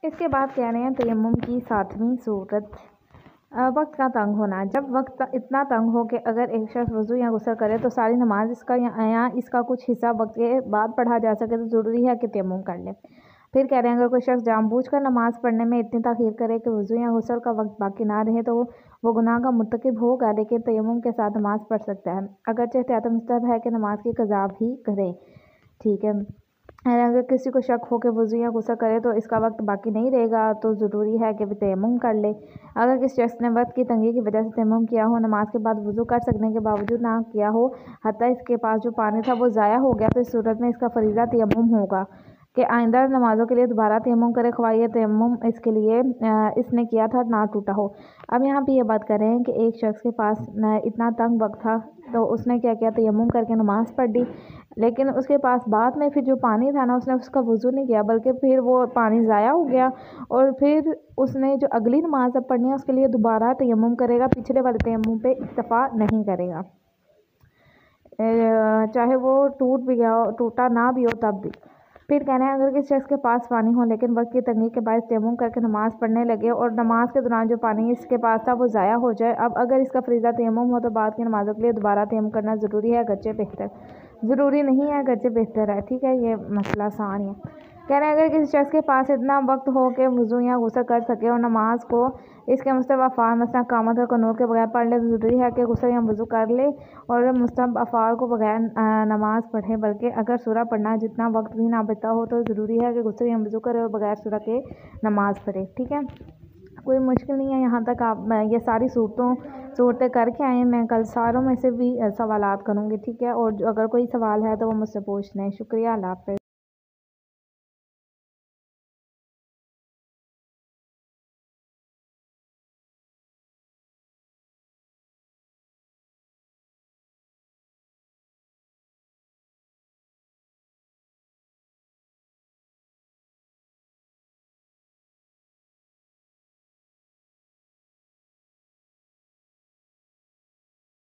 اس کے بعد کہہ رہے ہیں تیمم کی 7ویں صورت وقت کا تنگ ہونا۔ جب وقت اتنا تنگ ہو کہ اگر ایک شخص وضو یا غسل کرے تو ساری نماز اس کا کچھ حصہ وقت کے بعد پڑھا جا سکے تو ضروری ہے کہ تیمم کر لے۔ پھر کہہ رہے ہیں اگر کوئی شخص جان بوجھ کر نماز پڑھنے میں اتنی تاخیر کرے کہ وضو یا غسل کا وقت باقی نہ رہے تو وہ گناہ کا مرتکب ہوگا، لیکن تیمم کے ساتھ نماز پڑھ سکتا ہے، اگرچہ احتیاطاً مستحب ہے کہ نماز کی قضا بھی کرے۔ ٹھیک ہے، اگر کسی کو شک ہو کہ وضو یا غسل کرے تو اس کا وقت باقی نہیں رہے گا تو ضروری ہے کہ وہ تیمم کر لے۔ اگر کسی شخص نے وقت کی تنگی کی وجہ سے تیمم کیا ہو، نماز کے بعد وضو کر سکنے کے باوجود نہ کیا ہو، حتیٰ اس کے پاس جو پانی تھا وہ ضائع ہو گیا، تو اس صورت میں اس کا فریضہ تیمم ہوگا کہ آئندہ نمازوں کے لیے دوبارہ تیمم کرے، خواہ یہ تیمم اس کے لیے اس نے کیا تھا نہ ٹوٹا ہو۔ اب یہاں پہ یہ بات کر رہے ہیں کہ ایک شخص کے پاس اتنا تنگ وقت تھا تو اس نے کیا کیا، تیمم کر کے نماز پڑھ لی، لیکن اس کے پاس بعد میں پھر جو پانی تھا نا اس نے اس کا وضو نہیں کیا بلکہ پھر وہ پانی ضائع ہو گیا، اور پھر اس نے جو اگلی نماز اب پڑھنی ہے اس کے لیے دوبارہ تیمم کرے گا، پچھلے والے تیمم پہ اکتفا نہیں کرے گا، چاہے وہ ٹوٹ بھی گیا ہو، ٹوٹا نہ بھی ہو تب بھی۔ پھر کہنا ہے اگر کسی شخص کے پاس پانی ہو لیکن وقت کی تنگی کے باعث تیمم کر کے نماز پڑھنے لگے اور نماز کے دوران جو پانی اس کے پاس تھا وہ ضائع ہو جائے، اب اگر اس کا فریضہ تیمم ہو تو بعد کی نمازوں کے لیے دوبارہ تیمم کرنا ضروری ہے، اگرچہ بہتر ضروری نہیں ہے، اگرچہ بہتر ہے۔ ٹھیک ہے، یہ مسئلہ آسان ہے۔ کہہ رہے ہیں اگر کسی شخص کے پاس اتنا وقت ہو کہ وضو یا غسل کر سکے اور نماز کو اس کے مستحب افعال مثلا قامت اور قنوت کے بغیر پڑھ لے تو ضروری ہے کہ غسل یا وضو کر لے اور مستحب افعال کو بغیر نماز پڑھے، بلکہ اگر سورہ پڑھنا جتنا وقت بھی نہ بچتا ہو تو ضروری ہے کہ غسل یا وضو کرے اور بغیر سورہ کے نماز پڑھے۔ ٹھیک ہے، کوئی مشکل نہیں ہے یہاں تک، آپ یہ ساری صورتیں کر کے آئیں، میں کل ساروں میں سے بھی سوالات کروں گی۔ ٹھیک ہے، اور اگر کوئی سوال ہے تو وہ مجھ سے پوچھ لیں۔ شکریہ، اللہ حافظ۔